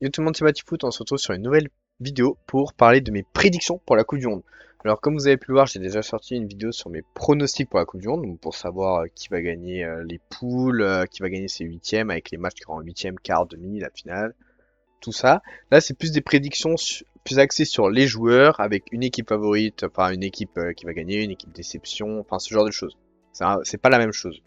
Yo tout le monde, c'est Batifoot, on se retrouve sur une nouvelle vidéo pour parler de mes prédictions pour la Coupe du Monde. Alors comme vous avez pu le voir, j'ai déjà sorti une vidéo sur mes pronostics pour la Coupe du Monde, donc pour savoir qui va gagner les poules, qui va gagner ses huitièmes, avec les matchs qui auront en huitième, quart, demi, la finale, tout ça. Là c'est plus des prédictions plus axées sur les joueurs, avec une équipe favorite, enfin une équipe qui va gagner, une équipe déception, enfin ce genre de choses. C'est pas la même chose.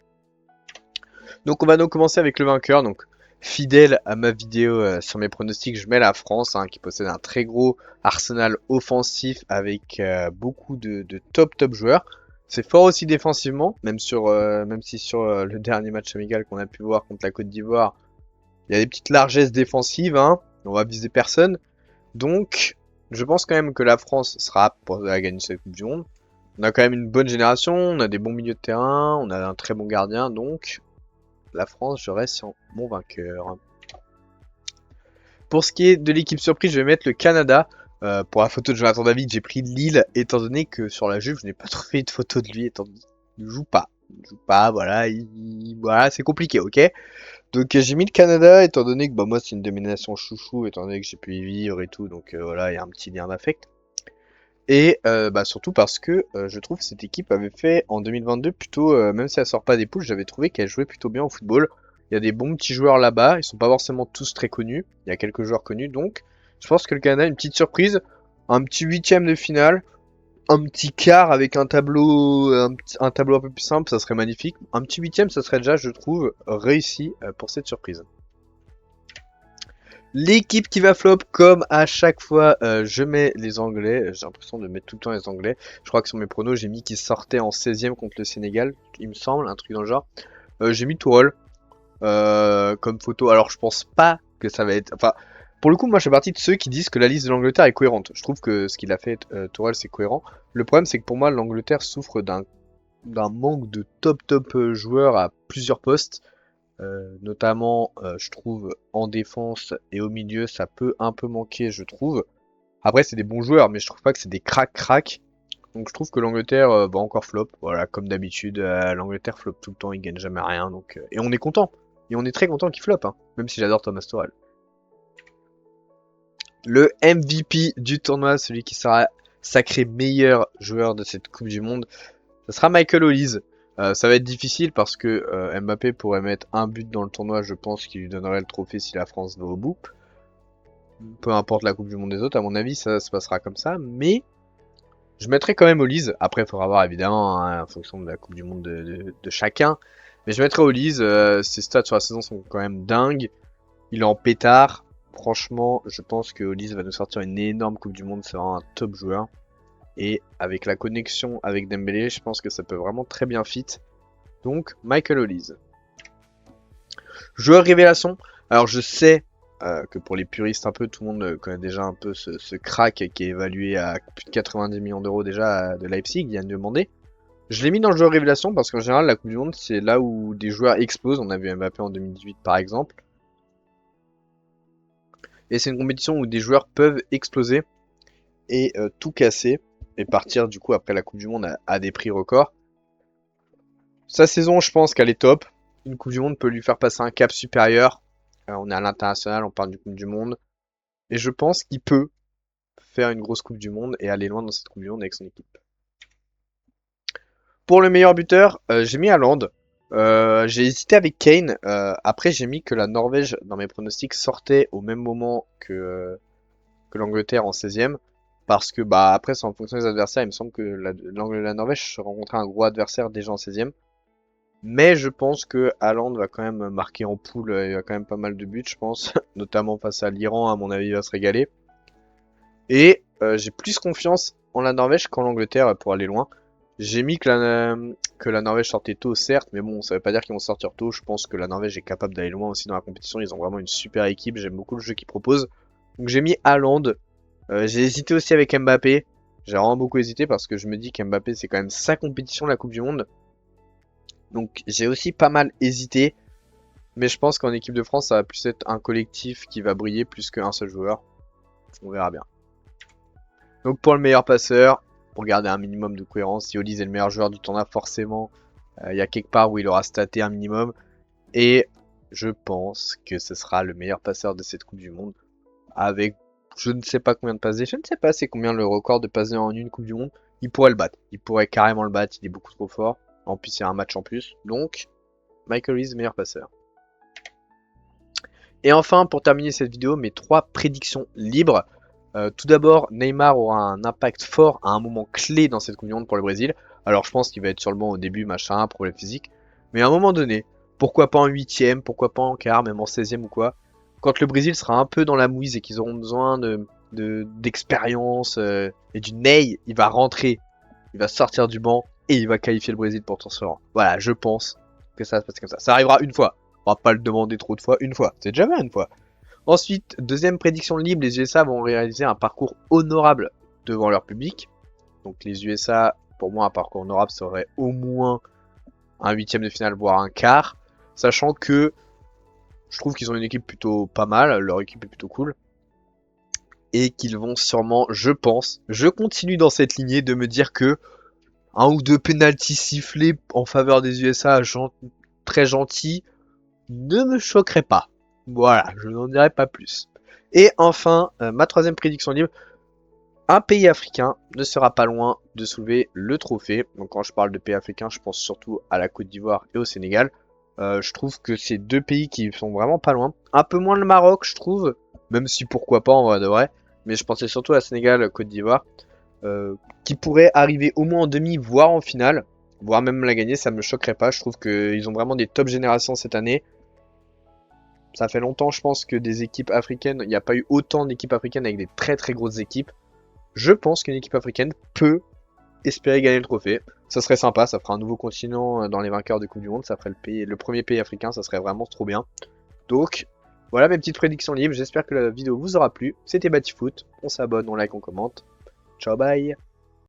Donc on va donc commencer avec le vainqueur. Donc fidèle à ma vidéo sur mes pronostics, je mets la France qui possède un très gros arsenal offensif avec beaucoup de top joueurs. C'est fort aussi défensivement, même si sur le dernier match amical qu'on a pu voir contre la Côte d'Ivoire, il y a des petites largesses défensives, hein. On va viser personne. Donc je pense quand même que la France sera apte pour gagner cette Coupe du Monde. On a quand même une bonne génération, on a des bons milieux de terrain, on a un très bon gardien, donc la France, je reste sur mon vainqueur. Pour ce qui est de l'équipe surprise, je vais mettre le Canada. Pour la photo de Jonathan David, j'ai pris Lille, étant donné que sur la Juve, je n'ai pas trouvé de photo de lui, étant donné qu'il ne joue pas. Il ne joue pas, voilà, voilà, c'est compliqué, ok. Donc j'ai mis le Canada, étant donné que bah, moi c'est une domination chouchou, étant donné que j'ai pu y vivre et tout, donc voilà, il y a un petit lien d'affect. Et bah, surtout parce que je trouve que cette équipe avait fait en 2022 plutôt, même si elle sort pas des poules, j'avais trouvé qu'elle jouait plutôt bien au football. Il y a des bons petits joueurs là-bas, ils sont pas forcément tous très connus, il y a quelques joueurs connus, donc je pense que le Canada a une petite surprise, un petit huitième de finale, un petit quart avec un tableau un peu plus simple, ça serait magnifique. Un petit huitième, ça serait déjà, je trouve, réussi pour cette surprise. L'équipe qui va flop, comme à chaque fois, je mets les Anglais. J'ai l'impression de mettre tout le temps les Anglais. Je crois que sur mes pronos, j'ai mis qu'ils sortaient en 16e contre le Sénégal, il me semble, un truc dans le genre. J'ai mis Tourelle comme photo. Alors, je pense pas que ça va être. Enfin, pour le coup, moi, je fais partie de ceux qui disent que la liste de l'Angleterre est cohérente. Je trouve que ce qu'il a fait, Tourelle, c'est cohérent. Le problème, c'est que pour moi, l'Angleterre souffre d'un manque de top joueurs à plusieurs postes. Notamment, je trouve, en défense et au milieu, ça peut un peu manquer, je trouve. Après, c'est des bons joueurs, mais je trouve pas que c'est des crack. Donc, je trouve que l'Angleterre va encore flop. Voilà, comme d'habitude, l'Angleterre flop tout le temps, ils gagnent jamais rien. Donc, et on est content. Et on est très content qu'ils flop, hein, même si j'adore Thomas Tuchel. Le MVP du tournoi, celui qui sera sacré meilleur joueur de cette Coupe du Monde, ça sera Michael Olise. Ça va être difficile parce que Mbappé pourrait mettre un but dans le tournoi, je pense qu'il lui donnerait le trophée si la France va au bout. Peu importe la Coupe du Monde des autres, à mon avis, ça se passera comme ça. Mais je mettrai quand même Olise. Après, il faudra voir évidemment hein, en fonction de la Coupe du Monde de chacun. Mais je mettrai Olise. Ses stats sur la saison sont quand même dingues. Il est en pétard. Franchement, je pense que Olise va nous sortir une énorme Coupe du Monde. C'est vraiment un top joueur. Et avec la connexion avec Dembélé, je pense que ça peut vraiment très bien fit. Donc, Michael Olise. Joueur révélation. Alors, je sais que pour les puristes un peu, tout le monde connaît déjà un peu ce crack qui est évalué à plus de 90 millions d'euros déjà de Leipzig, Yann Demandé. Je l'ai mis dans le joueur révélation parce qu'en général, la Coupe du Monde, c'est là où des joueurs explosent. On a vu Mbappé en 2018 par exemple. Et c'est une compétition où des joueurs peuvent exploser et tout casser et partir du coup après la Coupe du Monde à des prix records. Sa saison, je pense qu'elle est top. Une Coupe du Monde peut lui faire passer un cap supérieur. On est à l'international, on parle du Coupe du Monde. Et je pense qu'il peut faire une grosse Coupe du Monde et aller loin dans cette Coupe du Monde avec son équipe. Pour le meilleur buteur, j'ai mis Haaland. J'ai hésité avec Kane. Après, j'ai mis que la Norvège, dans mes pronostics, sortait au même moment que l'Angleterre en 16e. Parce que, bah, après, c'est en fonction des adversaires. Il me semble que la Norvège rencontrait un gros adversaire déjà en 16e. Mais je pense que Haaland va quand même marquer en poule. Il a quand même pas mal de buts, je pense. Notamment face à l'Iran, à mon avis, il va se régaler. Et j'ai plus confiance en la Norvège qu'en l'Angleterre pour aller loin. J'ai mis que la Norvège sortait tôt, certes, mais bon, ça veut pas dire qu'ils vont sortir tôt. Je pense que la Norvège est capable d'aller loin aussi dans la compétition. Ils ont vraiment une super équipe. J'aime beaucoup le jeu qu'ils proposent. Donc j'ai mis Haaland. J'ai hésité aussi avec Mbappé. J'ai vraiment beaucoup hésité parce que je me dis qu'Mbappé c'est quand même sa compétition, la Coupe du Monde. Donc j'ai aussi pas mal hésité. Mais je pense qu'en équipe de France, ça va plus être un collectif qui va briller plus qu'un seul joueur. On verra bien. Donc pour le meilleur passeur, pour garder un minimum de cohérence, si Olise est le meilleur joueur du tournoi, forcément, il y a quelque part où il aura staté un minimum. Et je pense que ce sera le meilleur passeur de cette Coupe du Monde. avec je ne sais pas combien de passes D, je ne sais pas c'est combien le record de passes D en une Coupe du Monde. Il pourrait le battre, il pourrait carrément le battre, il est beaucoup trop fort. En plus, il y a un match en plus, donc Michael Reese, meilleur passeur. Et enfin, pour terminer cette vidéo, mes 3 prédictions libres. Tout d'abord, Neymar aura un impact fort à un moment clé dans cette Coupe du Monde pour le Brésil. Alors je pense qu'il va être sur le banc au début, machin, problème physique. Mais à un moment donné, pourquoi pas en 8ème, pourquoi pas en quart, même en 16ème ou quoi. Quand le Brésil sera un peu dans la mouise et qu'ils auront besoin d'expérience et du ney, il va rentrer, il va sortir du banc et il va qualifier le Brésil pour tour suivant. Voilà, je pense que ça va se passer comme ça. Ça arrivera une fois. On va pas le demander trop de fois, une fois. C'est déjà bien une fois. Ensuite, deuxième prédiction libre, les USA vont réaliser un parcours honorable devant leur public. Donc les USA, pour moi, un parcours honorable serait au moins un 8ème de finale, voire un quart. Sachant que je trouve qu'ils ont une équipe plutôt pas mal, leur équipe est plutôt cool. Et qu'ils vont sûrement, je pense, je continue dans cette lignée de me dire que un ou deux pénaltys sifflés en faveur des USA, très gentils, ne me choquerait pas. Voilà, je n'en dirai pas plus. Et enfin, ma troisième prédiction libre, un pays africain ne sera pas loin de soulever le trophée. Donc quand je parle de pays africains, je pense surtout à la Côte d'Ivoire et au Sénégal. Je trouve que c'est deux pays qui sont vraiment pas loin. Un peu moins le Maroc, je trouve, même si pourquoi pas en vrai de vrai. Mais je pensais surtout à Sénégal, Côte d'Ivoire, qui pourrait arriver au moins en demi, voire en finale, voire même la gagner, ça me choquerait pas. Je trouve qu'ils ont vraiment des top générations cette année. Ça fait longtemps, je pense, que des équipes africaines, il n'y a pas eu autant d'équipes africaines avec des très très grosses équipes. Je pense qu'une équipe africaine peut espérer gagner le trophée. Ça serait sympa, ça fera un nouveau continent dans les vainqueurs de Coupe du Monde, ça ferait le premier pays africain, ça serait vraiment trop bien. Donc, voilà mes petites prédictions libres, j'espère que la vidéo vous aura plu. C'était Batyfoot, on s'abonne, on like, on commente. Ciao, bye!